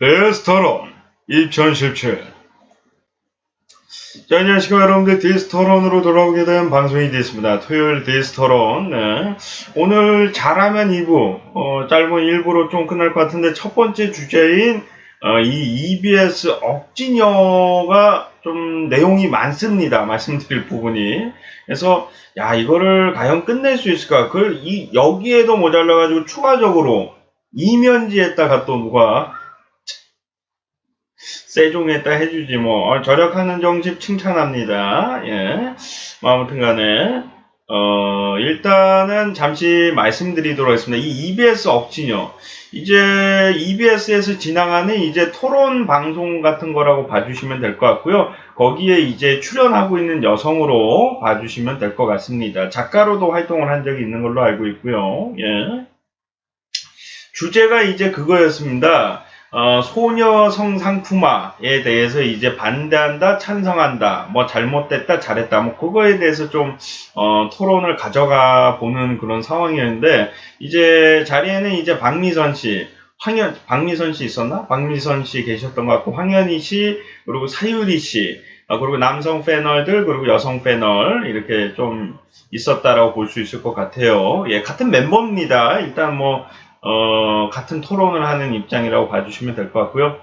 데스토론 2017. 자, 안녕하십니까 여러분들. 데스토론으로 돌아오게 된 방송이 되었습니다. 토요일 데스토론. 네. 오늘 잘하면 2부, 짧은 1부로 좀 끝날 것 같은데, 첫 번째 주제인 이 EBS 억지녀가 좀 내용이 많습니다. 말씀드릴 부분이. 그래서 야, 이거를 과연 끝낼 수 있을까? 여기에도 모자라가지고 추가적으로 이면지에다가 또 누가 세종에다 해주지 뭐. 절약하는 정식 칭찬합니다. 예. 아무튼 간에 일단은 잠시 말씀드리도록 하겠습니다. 이 EBS 억지녀, 이제 EBS에서 진행하는 이제 토론 방송 같은 거라고 봐주시면 될 것 같고요. 거기에 이제 출연하고 있는 여성으로 봐주시면 될 것 같습니다. 작가로도 활동을 한 적이 있는 걸로 알고 있고요. 예. 주제가 이제 그거였습니다. 소녀 성상품화에 대해서 이제 반대한다, 찬성한다, 뭐 잘못됐다, 잘했다, 뭐 그거에 대해서 좀 토론을 가져가 보는 그런 상황이었는데, 이제 자리에는 이제 박미선 씨, 박미선 씨 있었나? 박미선 씨 계셨던 것 같고, 황현희 씨, 그리고 사유리 씨, 그리고 남성 패널들, 그리고 여성 패널, 이렇게 좀 있었다라고 볼 수 있을 것 같아요. 예, 같은 멤버입니다. 일단 뭐 같은 토론을 하는 입장이라고 봐주시면 될 것 같고요.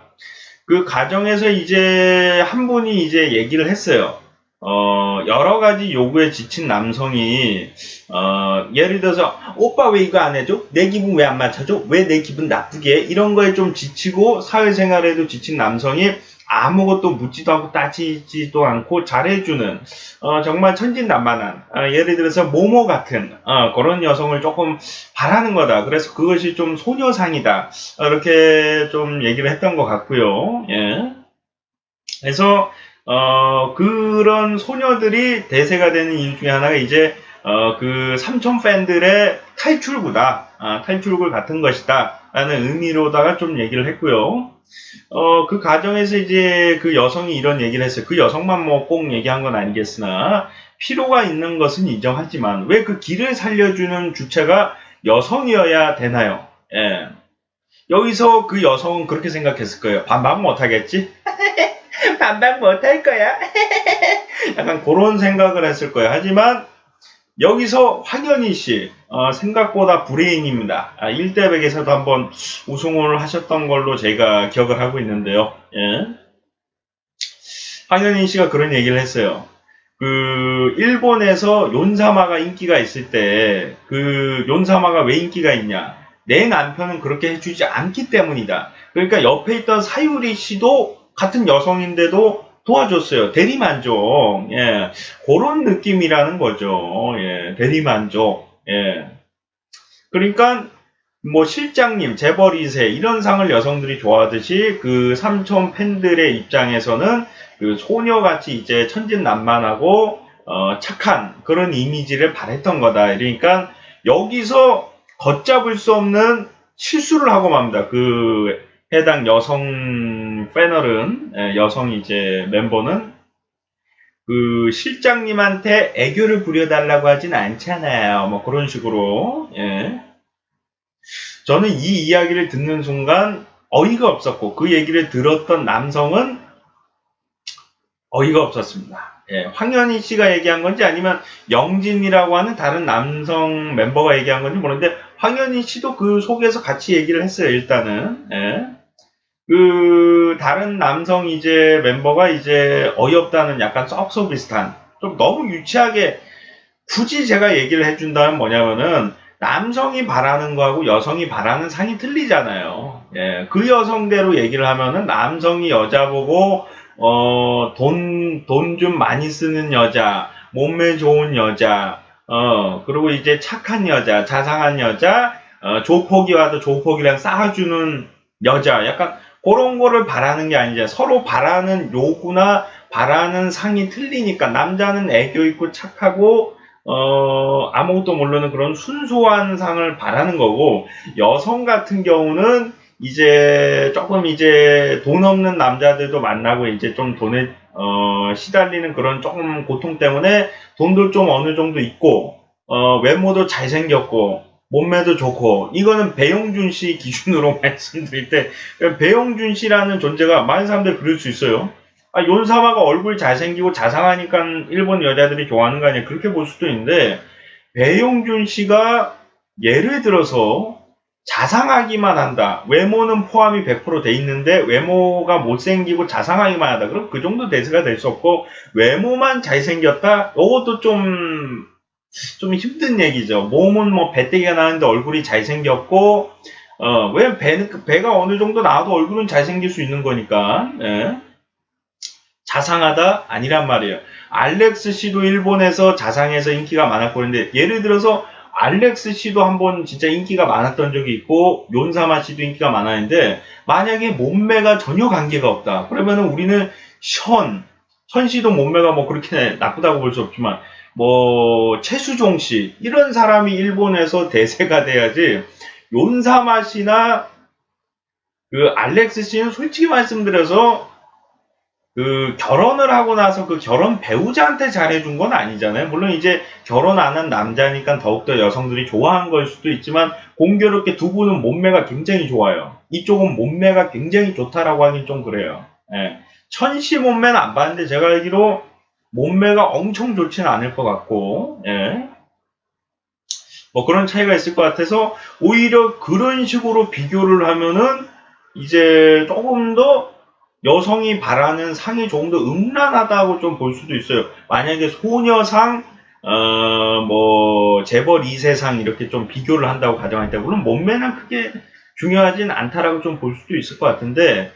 그 과정에서 이제 한 분이 이제 얘기를 했어요. 여러 가지 요구에 지친 남성이, 예를 들어서, 오빠 왜 이거 안 해줘? 내 기분 왜 안 맞춰줘? 왜 내 기분 나쁘게 해? 이런 거에 좀 지치고, 사회생활에도 지친 남성이 아무것도 묻지도 않고 따지지도 않고 잘해주는, 정말 천진난만한, 예를 들어서 모모 같은 그런 여성을 조금 바라는 거다. 그래서 그것이 좀 소녀상이다. 이렇게 좀 얘기를 했던 것 같고요. 예. 그래서 그런 소녀들이 대세가 되는 이유 중에 하나가 이제 그 삼촌 팬들의 탈출구다. 탈출구 같은 것이다. 라는 의미로다가 좀 얘기를 했고요. 그 과정에서 이제 그 여성이 이런 얘기를 했어요. 그 여성만 뭐 꼭 얘기한 건 아니겠으나, 필요가 있는 것은 인정하지만, 왜 그 길을 살려주는 주체가 여성이어야 되나요? 예. 여기서 그 여성은 그렇게 생각했을 거예요. 반박 못하겠지? 반박 못할 거야? 약간 그런 생각을 했을 거예요. 하지만, 여기서 황현희 씨, 생각보다 브레인입니다. 1대100에서도 한번 우승을 하셨던 걸로 제가 기억을 하고 있는데요. 예. 황현희 씨가 그런 얘기를 했어요. 일본에서 욘사마가 인기가 있을 때, 욘사마가 왜 인기가 있냐? 내 남편은 그렇게 해주지 않기 때문이다. 그러니까 옆에 있던 사유리 씨도 같은 여성인데도 도와줬어요. 대리만족. 예. 그런 느낌이라는 거죠. 예. 대리만족. 예. 그러니까, 뭐, 실장님, 재벌2세, 이런 상을 여성들이 좋아하듯이, 그 삼촌 팬들의 입장에서는 그 소녀같이 이제 천진난만하고, 착한 그런 이미지를 바랬던 거다. 그러니까, 여기서 걷잡을 수 없는 실수를 하고 맙니다. 해당 여성 패널은, 여성 이제 멤버는 그 실장님한테 애교를 부려달라고 하진 않잖아요. 뭐 그런 식으로. 예. 저는 이 이야기를 듣는 순간 어이가 없었고, 그 얘기를 들었던 남성은 어이가 없었습니다. 예. 황현희 씨가 얘기한 건지 아니면 영진이라고 하는 다른 남성 멤버가 얘기한 건지 모르는데, 황현희 씨도 그 속에서 같이 얘기를 했어요. 일단은. 예. 다른 남성 이제 멤버가 이제 어이없다는 약간 썩소 비슷한, 좀 너무 유치하게, 굳이 제가 얘기를 해준다면 뭐냐면은, 남성이 바라는 거하고 여성이 바라는 상이 틀리잖아요. 예, 그 여성대로 얘기를 하면은, 남성이 여자 보고, 돈 좀 많이 쓰는 여자, 몸매 좋은 여자, 그리고 이제 착한 여자, 자상한 여자, 조폭이 와도 조폭이랑 싸워주는 여자, 약간, 그런 거를 바라는 게 아니죠. 서로 바라는 요구나 바라는 상이 틀리니까, 남자는 애교 있고 착하고 아무것도 모르는 그런 순수한 상을 바라는 거고, 여성 같은 경우는 이제 조금 이제 돈 없는 남자들도 만나고 이제 좀 돈에 시달리는 그런 조금 고통 때문에 돈도 좀 어느 정도 있고 외모도 잘생겼고 몸매도 좋고, 이거는 배용준 씨 기준으로 말씀드릴 때, 배용준 씨라는 존재가 많은 사람들이 그럴 수 있어요. 아, 윤사마가 얼굴 잘생기고 자상하니까 일본 여자들이 좋아하는 거 아니야, 그렇게 볼 수도 있는데, 배용준 씨가 예를 들어서 자상하기만 한다. 외모는 포함이 100% 돼 있는데 외모가 못생기고 자상하기만 하다. 그럼 그 정도 대세가 될 수 없고, 외모만 잘생겼다? 이것도 좀 힘든 얘기죠. 몸은 뭐 배때기가 나는데 얼굴이 잘생겼고, 왜 배가 어느 정도 나와도 얼굴은 잘생길 수 있는 거니까. 예. 자상하다? 아니란 말이에요. 알렉스 씨도 일본에서 자상해서 인기가 많았고, 그런데 예를 들어서 알렉스 씨도 한번 진짜 인기가 많았던 적이 있고, 욘사마 씨도 인기가 많았는데, 만약에 몸매가 전혀 관계가 없다. 그러면은 우리는 션 씨도 몸매가 뭐 그렇게 나쁘다고 볼 수 없지만, 뭐 최수종 씨 이런 사람이 일본에서 대세가 돼야지, 욘사마 씨나 그 알렉스 씨는 솔직히 말씀드려서 그 결혼을 하고 나서 그 결혼 배우자한테 잘해준 건 아니잖아요. 물론 이제 결혼 안 한 남자니까 더욱더 여성들이 좋아한 걸 수도 있지만, 공교롭게 두 분은 몸매가 굉장히 좋아요. 이쪽은 몸매가 굉장히 좋다라고 하긴 좀 그래요. 예. 천씨 몸매는 안 봤는데 제가 알기로 몸매가 엄청 좋지는 않을 것 같고, 예. 뭐 그런 차이가 있을 것 같아서, 오히려 그런 식으로 비교를 하면은 이제 조금 더 여성이 바라는 상이 조금 더 음란하다고 좀 볼 수도 있어요. 만약에 소녀상, 뭐 재벌 2세상 이렇게 좀 비교를 한다고 가정할 때, 물론 몸매는 크게 중요하진 않다라고 좀 볼 수도 있을 것 같은데,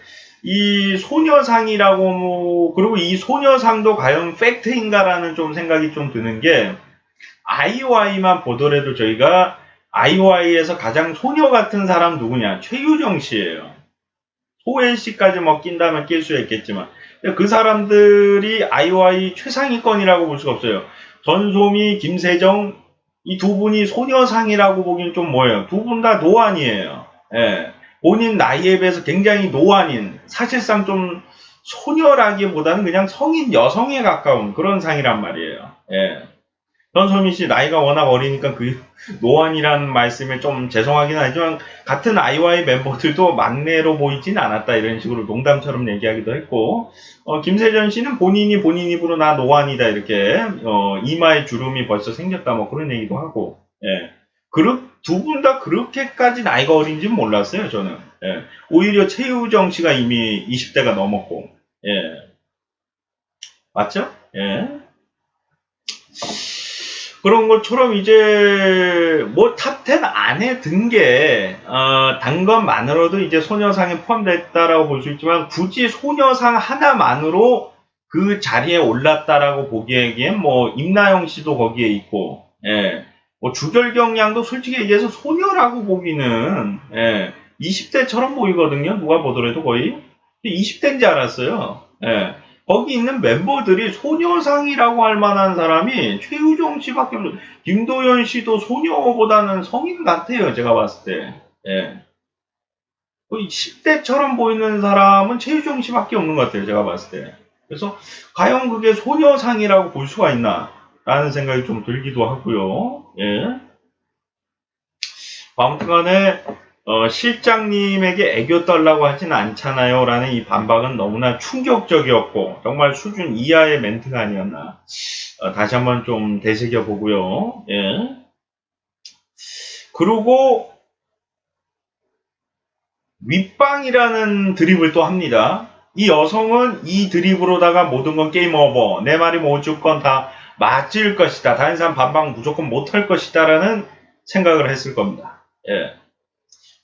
이 소녀상이라고, 그리고 이 소녀상도 과연 팩트인가라는 좀 생각이 좀 드는 게, 아이오아이만 보더라도 저희가 아이오아이에서 가장 소녀 같은 사람 누구냐? 최유정 씨예요. 소혜 씨까지 뭐 낀다면 낄 수 있겠지만, 그 사람들이 아이오아이 최상위권이라고 볼 수가 없어요. 전소미, 김세정, 이 두 분이 소녀상이라고 보기엔 좀 뭐예요? 두 분 다 노안이에요. 예. 본인 나이에 비해서 굉장히 노안인, 사실상 좀 소녀라기보다는 그냥 성인 여성에 가까운 그런 상이란 말이에요. 예. 전소민 씨 나이가 워낙 어리니까 그 노안이라는 말씀에 좀 죄송하긴 하지만, 같은 아이오아이 멤버들도 막내로 보이진 않았다, 이런 식으로 농담처럼 얘기하기도 했고, 김세전 씨는 본인 입으로 나 노안이다 이렇게, 이마에 주름이 벌써 생겼다 뭐 그런 얘기도 하고, 예. 두 분 다 그렇게까지 나이가 어린지는 몰랐어요, 저는. 예. 오히려 최유정 씨가 이미 20대가 넘었고, 예. 맞죠? 예. 그런 것처럼 이제 뭐 탑10 안에 든 게 단 것만으로도 이제 소녀상에 포함됐다라고 볼 수 있지만, 굳이 소녀상 하나만으로 그 자리에 올랐다라고 보기에는 뭐 임나영 씨도 거기에 있고, 예. 뭐 주결경 양도 솔직히 얘기해서 소녀라고 보기는, 예. 20대처럼 보이거든요. 누가 보더라도 거의 20대인지 알았어요. 예. 거기 있는 멤버들이 소녀상이라고 할 만한 사람이 최유정 씨밖에 없어요. 김도연 씨도 소녀보다는 성인 같아요, 제가 봤을 때. 예. 거의 10대처럼 보이는 사람은 최유정 씨밖에 없는 것 같아요, 제가 봤을 때. 그래서 과연 그게 소녀상이라고 볼 수가 있나 라는 생각이 좀 들기도 하고요. 예. 아무튼 간에 실장님에게 애교 떨라고 하진 않잖아요 라는 이 반박은 너무나 충격적이었고, 정말 수준 이하의 멘트가 아니었나, 다시 한번 좀 되새겨보고요. 예. 그리고 윗방이라는 드립을 또 합니다. 이 여성은 이 드립으로다가 모든 건 게임 오버, 내 말이 무조건 다 맞을 것이다, 다른 사람 반박 무조건 못할 것이다 라는 생각을 했을 겁니다. 예.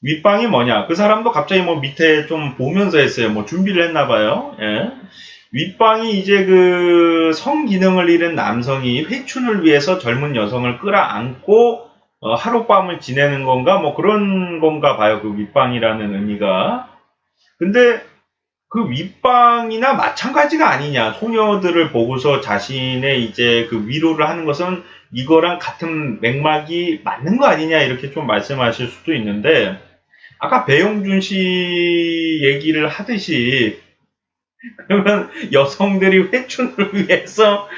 윗방이 뭐냐? 그 사람도 갑자기 뭐 밑에 좀 보면서 했어요. 뭐 준비를 했나봐요. 예. 윗방이 이제 그 성기능을 잃은 남성이 회춘을 위해서 젊은 여성을 끌어안고 하룻밤을 지내는 건가? 뭐 그런 건가 봐요. 그 윗방이라는 의미가. 근데 그 윗방이나 마찬가지가 아니냐. 소녀들을 보고서 자신의 이제 그 위로를 하는 것은 이거랑 같은 맥락이 맞는 거 아니냐. 이렇게 좀 말씀하실 수도 있는데, 아까 배용준 씨 얘기를 하듯이 그러면 여성들이 회춘을 위해서,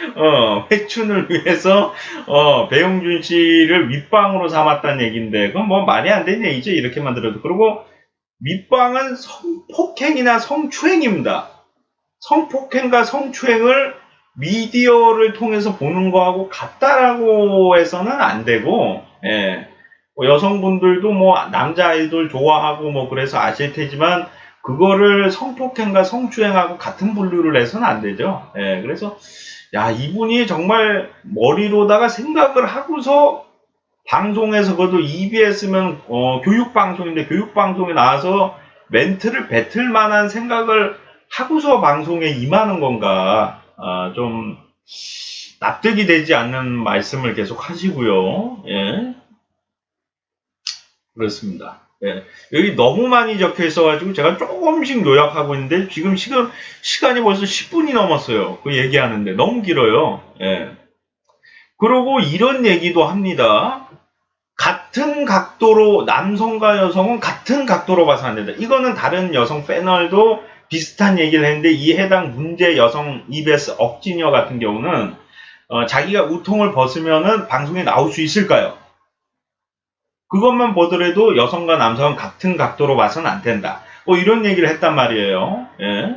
배용준 씨를 윗방으로 삼았다는 얘기인데, 그건 뭐 말이 안 되는 얘기죠. 이렇게만 들어도. 그리고 윗방은 성폭행이나 성추행입니다. 성폭행과 성추행을 미디어를 통해서 보는 거하고 같다라고 해서는 안 되고, 예. 뭐 여성분들도 뭐 남자 아이돌 좋아하고 뭐 그래서 아실 테지만 그거를 성폭행과 성추행하고 같은 분류를 해서는 안 되죠. 예. 그래서 야, 이분이 정말 머리로다가 생각을 하고서 방송에서 그것도 EBS면 교육방송인데 교육방송에 나와서 멘트를 뱉을 만한 생각을 하고서 방송에 임하는 건가, 좀 납득이 되지 않는 말씀을 계속 하시고요. 예. 그렇습니다. 예. 여기 너무 많이 적혀 있어가지고 제가 조금씩 요약하고 있는데 지금 시간이 벌써 10분이 넘었어요. 그 얘기하는데 너무 길어요. 예. 그리고 이런 얘기도 합니다. 같은 각도로 남성과 여성은 같은 각도로 봐서 안 된다. 이거는 다른 여성 패널도 비슷한 얘기를 했는데 이 해당 문제 여성 EBS 억지녀 같은 경우는 자기가 우통을 벗으면은 방송에 나올 수 있을까요? 그것만 보더라도 여성과 남성은 같은 각도로 봐서는 안 된다. 뭐 이런 얘기를 했단 말이에요. 예.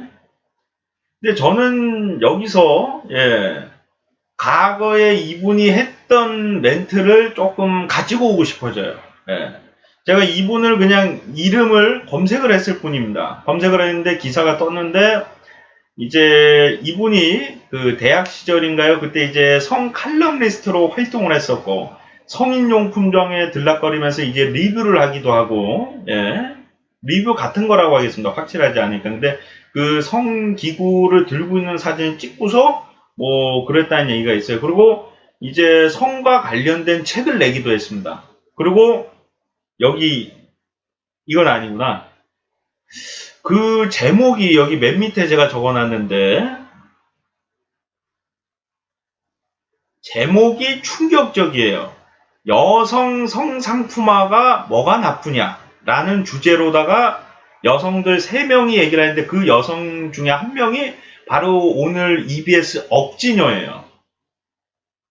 근데 저는 여기서 과거에 이분이 했던 멘트를 조금 가지고 오고 싶어져요. 예. 제가 이분을 그냥 이름을 검색을 했을 뿐입니다. 검색을 했는데 기사가 떴는데 이제 이분이 그 대학 시절인가요? 그때 이제 성 칼럼니스트로 활동을 했었고 성인용품점에 들락거리면서 이제 리뷰를 하기도 하고, 예. 리뷰 같은 거라고 하겠습니다. 확실하지 않으니까. 근데 그 성기구를 들고 있는 사진을 찍고서 뭐 그랬다는 얘기가 있어요. 그리고 이제 성과 관련된 책을 내기도 했습니다. 그리고 여기 이건 아니구나. 그 제목이 여기 맨 밑에 제가 적어놨는데 제목이 충격적이에요. 여성 성상품화가 뭐가 나쁘냐 라는 주제로다가 여성들 3명이 얘기를 했는데 그 여성 중에 한 명이 바로 오늘 EBS 억지녀예요.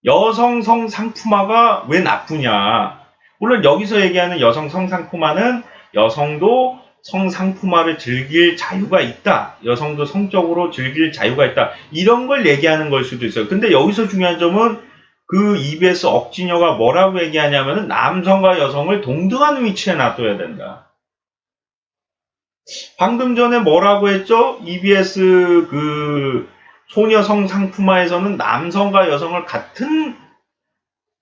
여성 성상품화가 왜 나쁘냐. 물론 여기서 얘기하는 여성 성상품화는 여성도 성상품화를 즐길 자유가 있다. 여성도 성적으로 즐길 자유가 있다. 이런 걸 얘기하는 걸 수도 있어요. 근데 여기서 중요한 점은 그 EBS 억지녀가 뭐라고 얘기하냐면 남성과 여성을 동등한 위치에 놔둬야 된다. 방금 전에 뭐라고 했죠? EBS 그 소녀 성상품화에서는 남성과 여성을 같은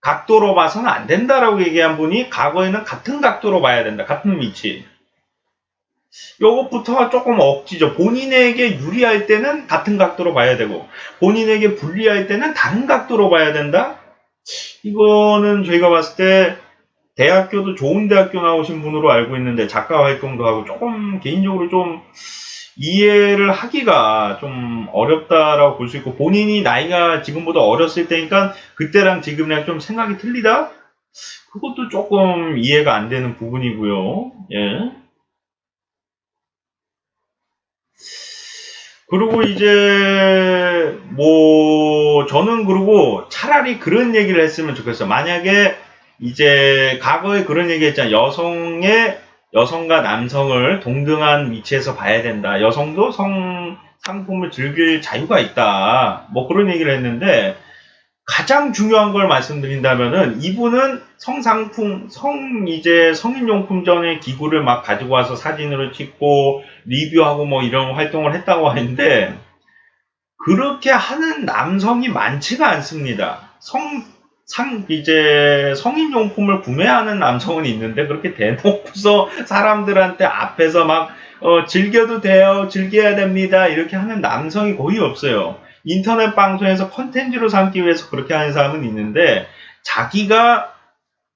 각도로 봐서는 안 된다라고 얘기한 분이 과거에는 같은 각도로 봐야 된다. 같은 위치. 요것부터가 조금 억지죠. 본인에게 유리할 때는 같은 각도로 봐야 되고 본인에게 불리할 때는 다른 각도로 봐야 된다? 이거는 저희가 봤을 때 대학교도 좋은 대학교 나오신 분으로 알고 있는데 작가 활동도 하고 조금 개인적으로 좀 이해를 하기가 좀 어렵다라고 볼 수 있고 본인이 나이가 지금보다 어렸을 때니까 그때랑 지금이랑 좀 생각이 틀리다? 그것도 조금 이해가 안 되는 부분이고요. 예. 그리고 이제 뭐 저는 그리고 차라리 그런 얘기를 했으면 좋겠어요. 만약에 이제 과거에 그런 얘기 했잖아요. 여성과 남성을 동등한 위치에서 봐야 된다. 여성도 상품을 즐길 자유가 있다. 뭐 그런 얘기를 했는데 가장 중요한 걸 말씀드린다면은 이분은 성인용품점의 기구를 막 가지고 와서 사진으로 찍고 리뷰하고 뭐 이런 활동을 했다고 하는데 그렇게 하는 남성이 많지가 않습니다. 이제 성인용품을 구매하는 남성은 있는데 그렇게 대놓고서 사람들한테 앞에서 막 즐겨도 돼요, 즐겨야 됩니다 이렇게 하는 남성이 거의 없어요. 인터넷 방송에서 컨텐츠로 삼기 위해서 그렇게 하는 사람은 있는데 자기가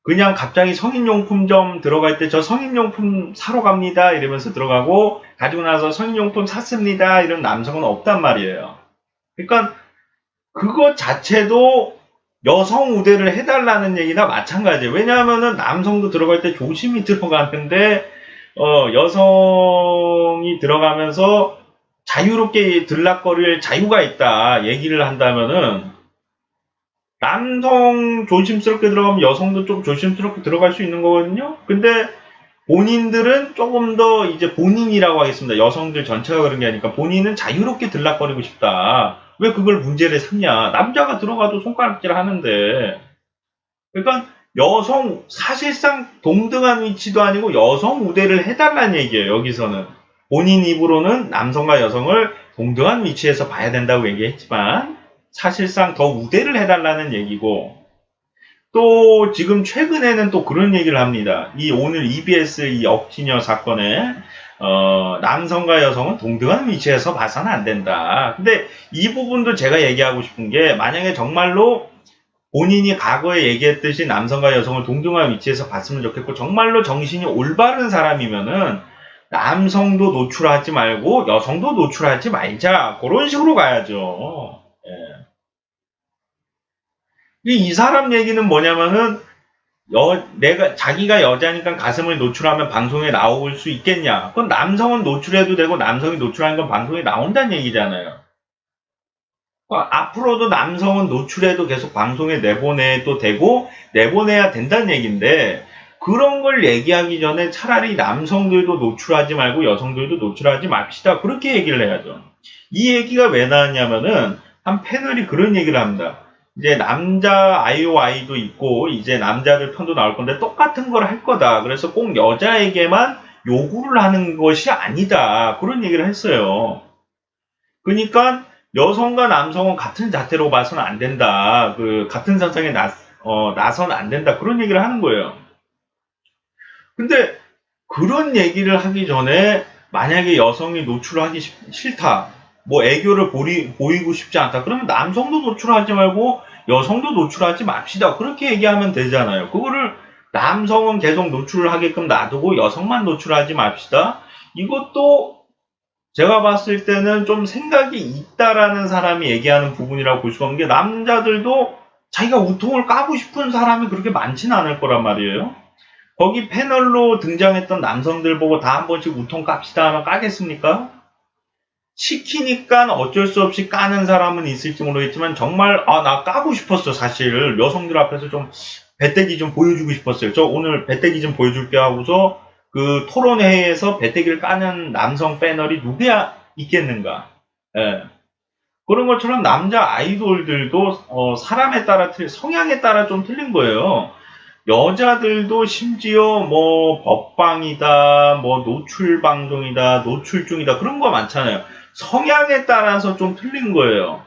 그냥 갑자기 성인용품점 들어갈 때 저 성인용품 사러 갑니다 이러면서 들어가고 가지고 나서 성인용품 샀습니다 이런 남성은 없단 말이에요. 그러니까 그것 자체도 여성 우대를 해달라는 얘기나 마찬가지예요. 왜냐하면은 남성도 들어갈 때 조심히 들어가는데 여성이 들어가면서 자유롭게 들락거릴 자유가 있다 얘기를 한다면은 남성 조심스럽게 들어가면 여성도 좀 조심스럽게 들어갈 수 있는 거거든요. 근데 본인들은 조금 더 이제 본인이라고 하겠습니다. 여성들 전체가 그런 게 아니니까 본인은 자유롭게 들락거리고 싶다. 왜 그걸 문제를 삼냐. 남자가 들어가도 손가락질 하는데. 그러니까 여성 사실상 동등한 위치도 아니고 여성 우대를 해달라는 얘기예요. 여기서는. 본인 입으로는 남성과 여성을 동등한 위치에서 봐야 된다고 얘기했지만 사실상 더 우대를 해달라는 얘기고 또 지금 최근에는 또 그런 얘기를 합니다. 이 오늘 EBS 이 억지녀 사건에 남성과 여성은 동등한 위치에서 봐서는 안 된다. 근데 이 부분도 제가 얘기하고 싶은 게 만약에 정말로 본인이 과거에 얘기했듯이 남성과 여성을 동등한 위치에서 봤으면 좋겠고 정말로 정신이 올바른 사람이면은 남성도 노출하지 말고 여성도 노출하지 말자. 그런 식으로 가야죠. 예. 이 사람 얘기는 뭐냐면은 자기가 여자니까 가슴을 노출하면 방송에 나올 수 있겠냐? 그건 남성은 노출해도 되고 남성이 노출하는 건 방송에 나온다는 얘기잖아요. 앞으로도 남성은 노출해도 계속 방송에 내보내도 되고 내보내야 된다는 얘기인데 그런 걸 얘기하기 전에 차라리 남성들도 노출하지 말고 여성들도 노출하지 맙시다. 그렇게 얘기를 해야죠. 이 얘기가 왜 나왔냐면은 한 패널이 그런 얘기를 합니다. 이제 남자 IOI도 있고 이제 남자들 편도 나올 건데 똑같은 걸 할 거다. 그래서 꼭 여자에게만 요구를 하는 것이 아니다. 그런 얘기를 했어요. 그러니까 여성과 남성은 같은 자태로 봐서는 안 된다. 같은 선상에 나서는 안 된다. 그런 얘기를 하는 거예요. 근데 그런 얘기를 하기 전에 만약에 여성이 노출하기 싫다. 뭐 애교를 보이고 싶지 않다. 그러면 남성도 노출하지 말고 여성도 노출하지 맙시다. 그렇게 얘기하면 되잖아요. 그거를 남성은 계속 노출을 하게끔 놔두고 여성만 노출하지 맙시다. 이것도 제가 봤을 때는 좀 생각이 있다라는 사람이 얘기하는 부분이라고 볼 수가 없는 게 남자들도 자기가 우통을 까고 싶은 사람이 그렇게 많지는 않을 거란 말이에요. 거기 패널로 등장했던 남성들 보고 다 한 번씩 우통 깝시다 하면 까겠습니까? 시키니까 어쩔 수 없이 까는 사람은 있을지 모르겠지만 정말 나 까고 싶었어. 사실 여성들 앞에서 좀 배때기 좀 보여주고 싶었어요. 저 오늘 배때기 좀 보여줄게 하고서 그 토론회에서 배때기를 까는 남성 패널이 누구야 있겠는가. 예. 그런 것처럼 남자 아이돌들도 사람에 따라 성향에 따라 좀 틀린 거예요. 여자들도 심지어 뭐 법방이다, 뭐 노출 방송이다, 노출 중이다 그런 거 많잖아요. 성향에 따라서 좀 틀린 거예요.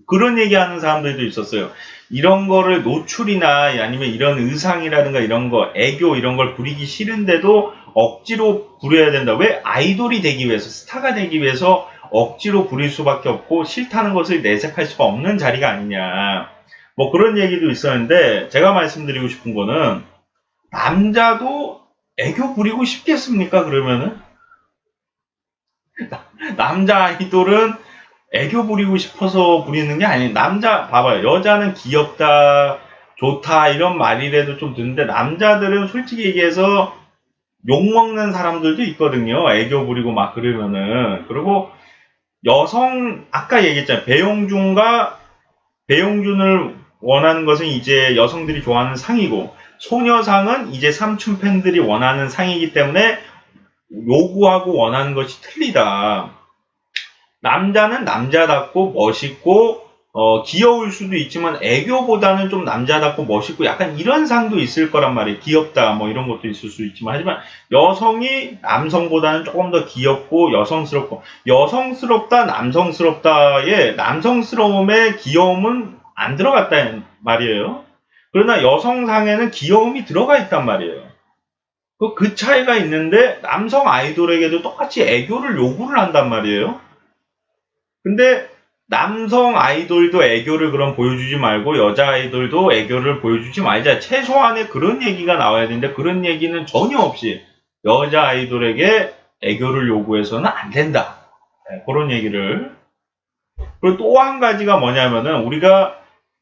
그런 얘기하는 사람들도 있었어요. 이런 거를 노출이나 아니면 이런 의상이라든가 이런 거, 애교 이런 걸 부리기 싫은데도 억지로 부려야 된다. 왜? 아이돌이 되기 위해서, 스타가 되기 위해서 억지로 부릴 수밖에 없고 싫다는 것을 내색할 수가 없는 자리가 아니냐. 뭐 그런 얘기도 있었는데 제가 말씀드리고 싶은 거는 남자도 애교 부리고 싶겠습니까? 그러면은? 남자 아이돌은 애교 부리고 싶어서 부리는 게 아니에요. 남자 봐봐요. 여자는 귀엽다, 좋다 이런 말이라도 좀 듣는데 남자들은 솔직히 얘기해서 욕먹는 사람들도 있거든요. 애교 부리고 막 그러면은. 그리고 여성 아까 얘기했잖아요. 배용준을 원하는 것은 이제 여성들이 좋아하는 상이고 소녀상은 이제 삼촌 팬들이 원하는 상이기 때문에 요구하고 원하는 것이 틀리다. 남자는 남자답고 멋있고 귀여울 수도 있지만 애교보다는 좀 남자답고 멋있고 약간 이런 상도 있을 거란 말이에요. 귀엽다 뭐 이런 것도 있을 수 있지만 하지만 여성이 남성보다는 조금 더 귀엽고 여성스럽고 여성스럽다 남성스럽다의 남성스러움의 귀여움은 안 들어갔다는 말이에요. 그러나 여성상에는 귀여움이 들어가 있단 말이에요. 그 차이가 있는데 남성 아이돌에게도 똑같이 애교를 요구를 한단 말이에요. 근데 남성 아이돌도 애교를 그럼 보여주지 말고 여자 아이돌도 애교를 보여주지 말자. 최소한의 그런 얘기가 나와야 되는데 그런 얘기는 전혀 없이 여자 아이돌에게 애교를 요구해서는 안 된다. 네, 그런 얘기를. 그리고 또 한 가지가 뭐냐면은 우리가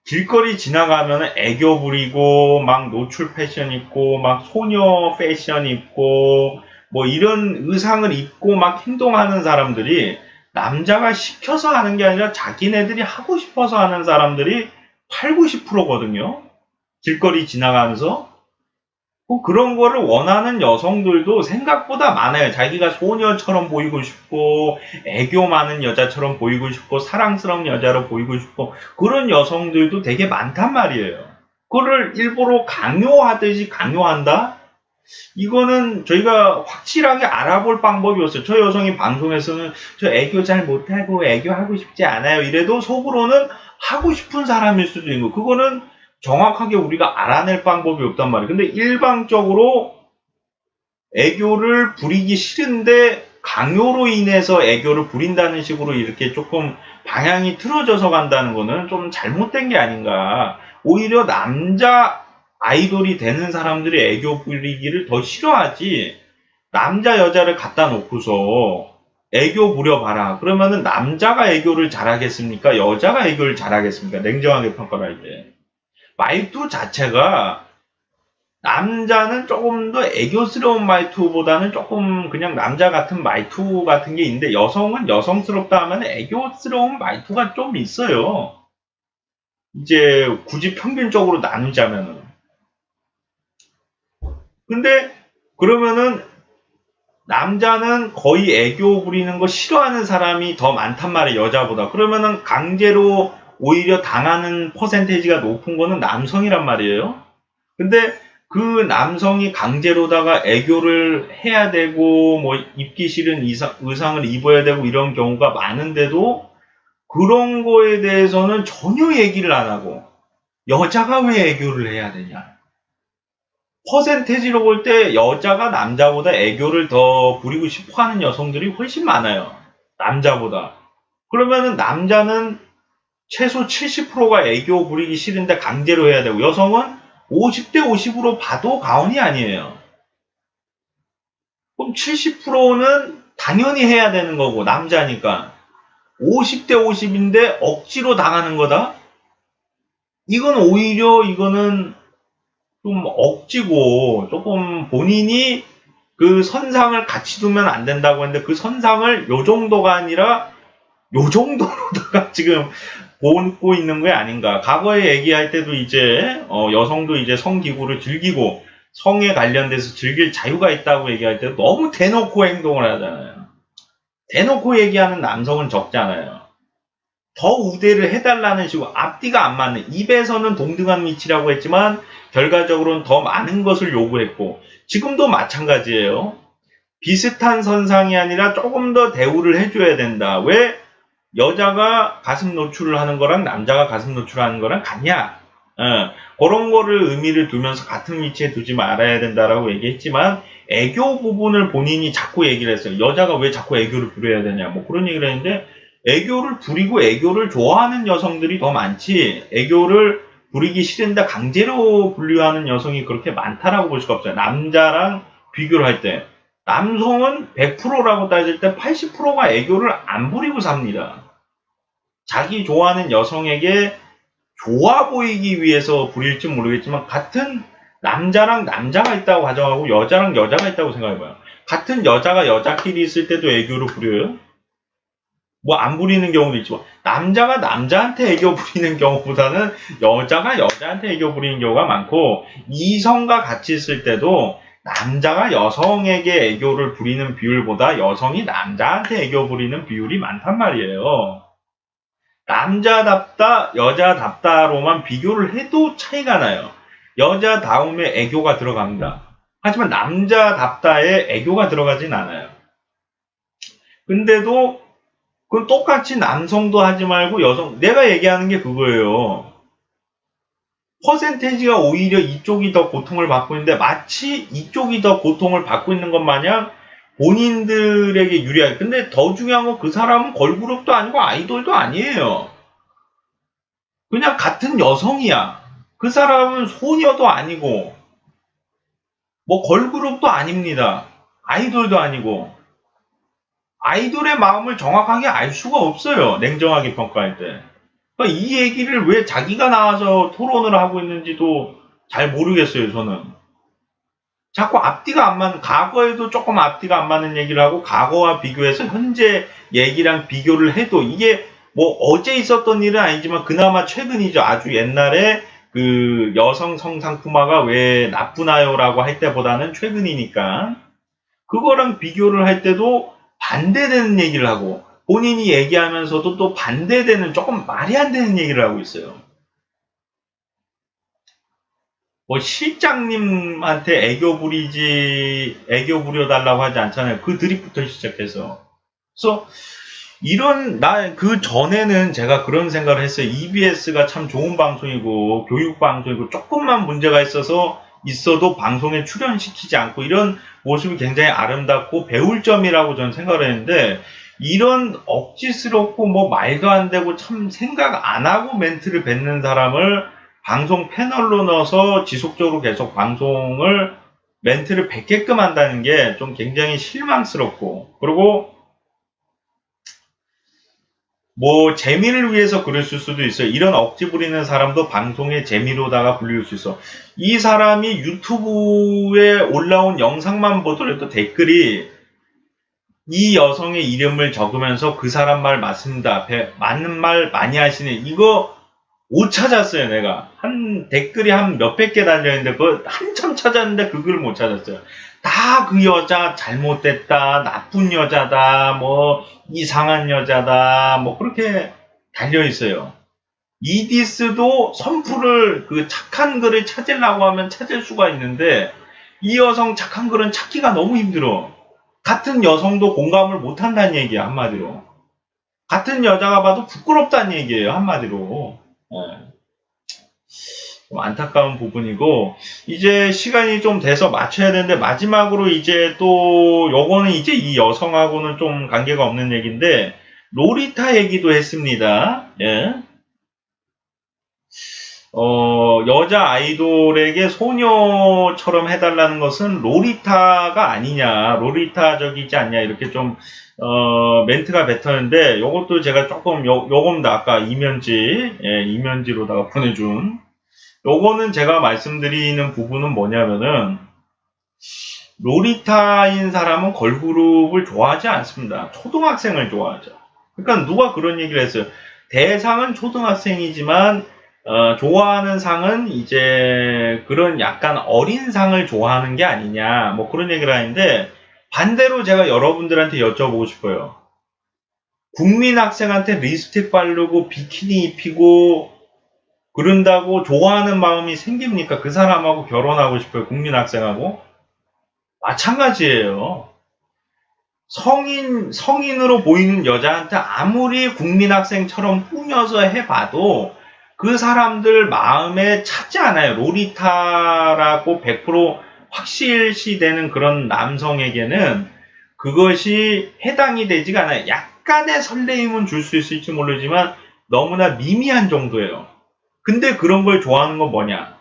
길거리 지나가면은 애교 부리고 막 노출 패션 입고 막 소녀 패션 입고 뭐 이런 의상을 입고 막 행동하는 사람들이 남자가 시켜서 하는 게 아니라 자기네들이 하고 싶어서 하는 사람들이 8, 90%거든요. 길거리 지나가면서. 그런 거를 원하는 여성들도 생각보다 많아요. 자기가 소녀처럼 보이고 싶고, 애교 많은 여자처럼 보이고 싶고, 사랑스러운 여자로 보이고 싶고, 그런 여성들도 되게 많단 말이에요. 그거를 일부러 강요하듯이 강요한다? 이거는 저희가 확실하게 알아볼 방법이 없어요. 저 여성이 방송에서는 저 애교 잘 못하고 애교하고 싶지 않아요. 이래도 속으로는 하고 싶은 사람일 수도 있고, 그거는 정확하게 우리가 알아낼 방법이 없단 말이에요. 근데 일방적으로 애교를 부리기 싫은데 강요로 인해서 애교를 부린다는 식으로 이렇게 조금 방향이 틀어져서 간다는 거는 좀 잘못된 게 아닌가. 오히려 남자 아이돌이 되는 사람들이 애교 부리기를 더 싫어하지, 남자 여자를 갖다 놓고서 애교 부려봐라. 그러면은 남자가 애교를 잘하겠습니까? 여자가 애교를 잘하겠습니까? 냉정하게 평가를 할 때. 말투 자체가 남자는 조금 더 애교스러운 말투보다는 조금 그냥 남자 같은 말투 같은 게 있는데, 여성은 여성스럽다 하면 애교스러운 말투가 좀 있어요. 이제 굳이 평균적으로 나누자면은. 근데 그러면은 남자는 거의 애교 부리는 거 싫어하는 사람이 더 많단 말이에요, 여자보다. 그러면은 강제로 오히려 당하는 퍼센테이지가 높은 거는 남성이란 말이에요. 근데 그 남성이 강제로다가 애교를 해야 되고, 뭐 입기 싫은 의상을 입어야 되고 이런 경우가 많은데도 그런 거에 대해서는 전혀 얘기를 안 하고, 여자가 왜 애교를 해야 되냐. 퍼센테이지로 볼 때 여자가 남자보다 애교를 더 부리고 싶어 하는 여성들이 훨씬 많아요. 남자보다. 그러면은 남자는 최소 70%가 애교 부리기 싫은데 강제로 해야 되고, 여성은 50대 50으로 봐도 과언이 아니에요. 그럼 70%는 당연히 해야 되는 거고, 남자니까. 50대 50인데 억지로 당하는 거다? 이건 오히려 이거는 좀 억지고, 조금 본인이 그 선상을 같이 두면 안 된다고 했는데, 그 선상을 요 정도가 아니라 요 정도로다가 지금 보고 있는 게 아닌가. 과거에 얘기할 때도 이제 여성도 이제 성기구를 즐기고 성에 관련돼서 즐길 자유가 있다고 얘기할 때 너무 대놓고 행동을 하잖아요. 대놓고 얘기하는 남성은 적잖아요. 더 우대를 해달라는 식으로 앞뒤가 안 맞는, 입에서는 동등한 위치라고 했지만 결과적으로는 더 많은 것을 요구했고, 지금도 마찬가지예요. 비슷한 선상이 아니라 조금 더 대우를 해줘야 된다. 왜 여자가 가슴 노출을 하는 거랑 남자가 가슴 노출하는 거랑 같냐? 그런 거를 의미를 두면서 같은 위치에 두지 말아야 된다라고 얘기했지만, 애교 부분을 본인이 자꾸 얘기를 했어요. 여자가 왜 자꾸 애교를 부려야 되냐, 뭐 그런 얘기를 했는데, 애교를 부리고 애교를 좋아하는 여성들이 더 많지, 애교를 부리기 싫은데 강제로 분류하는 여성이 그렇게 많다라고 볼 수가 없어요. 남자랑 비교를 할 때. 남성은 100%라고 따질 때 80%가 애교를 안 부리고 삽니다. 자기 좋아하는 여성에게 좋아 보이기 위해서 부릴지 모르겠지만, 같은 남자랑 남자가 있다고 가정하고 여자랑 여자가 있다고 생각해봐요. 같은 여자가 여자끼리 있을 때도 애교를 부려요? 뭐 안 부리는 경우도 있지만, 남자가 남자한테 애교 부리는 경우보다는 여자가 여자한테 애교 부리는 경우가 많고, 이성과 같이 있을 때도 남자가 여성에게 애교를 부리는 비율보다 여성이 남자한테 애교 부리는 비율이 많단 말이에요. 남자답다, 여자답다로만 비교를 해도 차이가 나요. 여자다움에 애교가 들어갑니다. 하지만 남자답다에 애교가 들어가진 않아요. 근데도 그건 똑같이 남성도 하지 말고 여성, 내가 얘기하는 게 그거예요. 퍼센테이지가 오히려 이쪽이 더 고통을 받고 있는데, 마치 이쪽이 더 고통을 받고 있는 것 마냥 본인들에게 유리하게. 근데 더 중요한 건 그 사람은 걸그룹도 아니고 아이돌도 아니에요. 그냥 같은 여성이야. 그 사람은 소녀도 아니고 뭐 걸그룹도 아닙니다. 아이돌도 아니고. 아이돌의 마음을 정확하게 알 수가 없어요, 냉정하게 평가할 때. 그러니까 이 얘기를 왜 자기가 나와서 토론을 하고 있는지도 잘 모르겠어요, 저는. 자꾸 앞뒤가 안 맞는, 과거에도 조금 앞뒤가 안 맞는 얘기를 하고 과거와 비교해서 현재 얘기랑 비교를 해도 이게 뭐 어제 있었던 일은 아니지만 그나마 최근이죠. 아주 옛날에 그 여성 성상품화가 왜 나쁘나요라고 할 때보다는 최근이니까 그거랑 비교를 할 때도 반대되는 얘기를 하고 본인이 얘기하면서도 또 반대되는 조금 말이 안 되는 얘기를 하고 있어요. 뭐 실장님한테 애교 부려달라고 하지 않잖아요. 그 드립부터 시작해서. 그래서 그 전에는 제가 그런 생각을 했어요. EBS가 참 좋은 방송이고, 교육 방송이고, 조금만 문제가 있어도 방송에 출연시키지 않고, 이런 모습이 굉장히 아름답고, 배울 점이라고 저는 생각을 했는데, 이런 억지스럽고, 뭐, 말도 안 되고, 참 생각 안 하고 멘트를 뱉는 사람을 방송 패널로 넣어서 지속적으로 계속 멘트를 뱉게끔 한다는 게 좀 굉장히 실망스럽고, 그리고 뭐 재미를 위해서 그랬을 수도 있어요. 이런 억지 부리는 사람도 방송의 재미로다가 불릴 수 있어. 이 사람이 유튜브에 올라온 영상만 보더라도 댓글이 이 여성의 이름을 적으면서 그 사람 말 맞습니다. 맞는 말 많이 하시네. 이거 못 찾았어요, 내가. 댓글이 한 몇백 개 달려있는데, 그거 한참 찾았는데 그 글을 못 찾았어요. 다 그 여자 잘못됐다, 나쁜 여자다, 뭐, 이상한 여자다, 뭐, 그렇게 달려있어요. 이디스도 선풀을, 그 착한 글을 찾으려고 하면 찾을 수가 있는데, 이 여성 착한 글은 찾기가 너무 힘들어. 같은 여성도 공감을 못 한다는 얘기야, 한마디로. 같은 여자가 봐도 부끄럽다는 얘기예요, 한마디로. 네. 좀 안타까운 부분이고 이제 시간이 좀 돼서 맞춰야 되는데 마지막으로 이제 또 요거는 이제 이 여성하고는 좀 관계가 없는 얘기인데 로리타 얘기도 했습니다. 예. 여자 아이돌에게 소녀처럼 해달라는 것은 로리타가 아니냐, 로리타적이지 않냐, 이렇게 좀, 멘트가 뱉었는데, 요것도 제가 조금, 요금도 아까 이면지로다가 보내준, 요거는 제가 말씀드리는 부분은 뭐냐면은, 로리타인 사람은 걸그룹을 좋아하지 않습니다. 초등학생을 좋아하죠. 그러니까 누가 그런 얘기를 했어요. 대상은 초등학생이지만, 좋아하는 상은 이제 그런 약간 어린 상을 좋아하는 게 아니냐, 뭐 그런 얘기를 하는데, 반대로 제가 여러분들한테 여쭤보고 싶어요. 국민 학생한테 립스틱 바르고 비키니 입히고 그런다고 좋아하는 마음이 생깁니까? 그 사람하고 결혼하고 싶어요. 국민 학생하고? 마찬가지예요. 성인으로 보이는 여자한테 아무리 국민 학생처럼 꾸며서 해봐도 그 사람들 마음에 차지 않아요. 로리타라고 100% 확실시되는 그런 남성에게는 그것이 해당이 되지가 않아요. 약간의 설레임은 줄 수 있을지 모르지만 너무나 미미한 정도예요. 근데 그런 걸 좋아하는 건 뭐냐?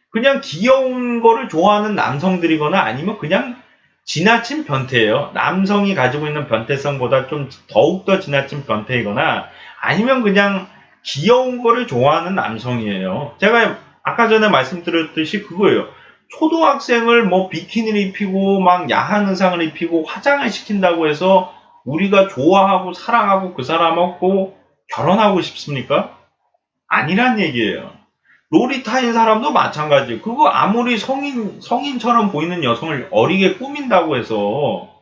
그냥 귀여운 거를 좋아하는 남성들이거나 아니면 그냥 지나친 변태예요. 남성이 가지고 있는 변태성보다 좀 더욱더 지나친 변태이거나 아니면 그냥 귀여운 거를 좋아하는 남성이에요. 제가 아까 전에 말씀드렸듯이 그거예요. 초등학생을 뭐 비키니를 입히고 막 야한 의상을 입히고 화장을 시킨다고 해서 우리가 좋아하고 사랑하고 그 사람하고 결혼하고 싶습니까? 아니란 얘기예요. 로리타인 사람도 마찬가지. 그거 아무리 성인처럼 보이는 여성을 어리게 꾸민다고 해서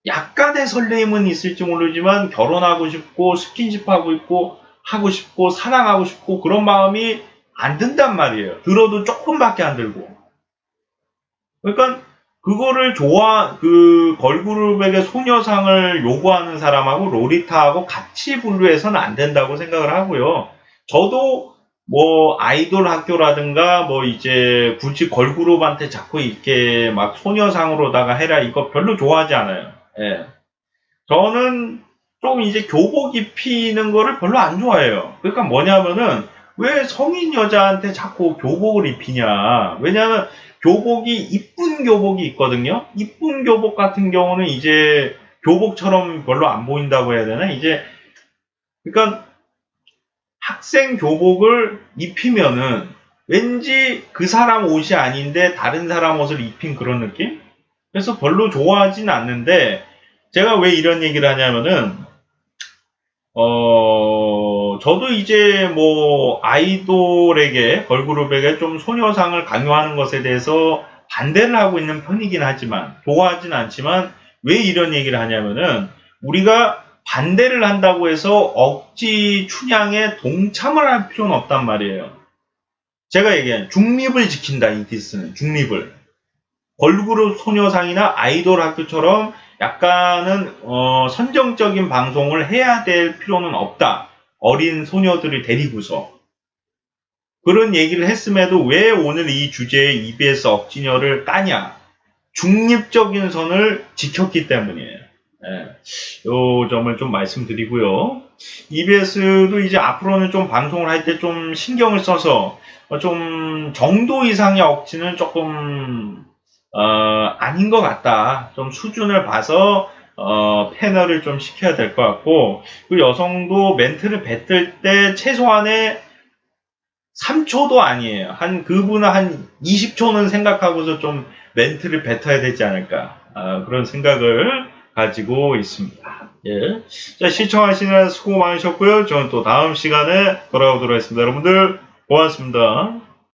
약간의 설레임은 있을지 모르지만 결혼하고 싶고 스킨십하고 있고 하고 싶고 사랑하고 싶고 그런 마음이 안 든단 말이에요. 들어도 조금밖에 안 들고. 그러니까 그거를 그 걸그룹에게 소녀상을 요구하는 사람하고 로리타하고 같이 분류해서는 안 된다고 생각을 하고요. 저도 뭐 아이돌 학교라든가 뭐 이제 굳이 걸그룹한테 자꾸 이렇게 막 소녀상으로다가 해라 이거 별로 좋아하지 않아요. 예. 저는 좀 이제 교복 입히는 거를 별로 안 좋아해요. 그러니까 뭐냐면은 왜 성인 여자한테 자꾸 교복을 입히냐. 왜냐하면 교복이 이쁜 교복이 있거든요. 이쁜 교복 같은 경우는 이제 교복처럼 별로 안 보인다고 해야 되나? 이제 그러니까 학생 교복을 입히면은 왠지 그 사람 옷이 아닌데 다른 사람 옷을 입힌 그런 느낌? 그래서 별로 좋아하진 않는데, 제가 왜 이런 얘기를 하냐면은, 저도 이제 뭐, 아이돌에게, 걸그룹에게 좀 소녀상을 강요하는 것에 대해서 반대를 하고 있는 편이긴 하지만, 좋아하진 않지만, 왜 이런 얘기를 하냐면은, 우리가 반대를 한다고 해서 억지 춘향에 동참을 할 필요는 없단 말이에요. 제가 얘기한 중립을 지킨다, 이 디스는. 중립을. 걸그룹 소녀상이나 아이돌 학교처럼 약간은 선정적인 방송을 해야 될 필요는 없다. 어린 소녀들을 데리고서. 그런 얘기를 했음에도 왜 오늘 이 주제에 EBS 억지녀를 까냐. 중립적인 선을 지켰기 때문이에요. 요 점을 좀 말씀드리고요. EBS도 이제 앞으로는 좀 방송을 할 때 좀 신경을 써서 좀 정도 이상의 억지는 조금 아닌 것 같다. 좀 수준을 봐서 패널을 좀 시켜야 될 것 같고, 그 여성도 멘트를 뱉을 때 최소한의 3초도 아니에요. 그분은 한 20초는 생각하고서 좀 멘트를 뱉어야 되지 않을까. 그런 생각을 가지고 있습니다. 예. 자, 시청하시느라 수고 많으셨고요. 저는 또 다음 시간에 돌아오도록 하겠습니다. 여러분들, 고맙습니다.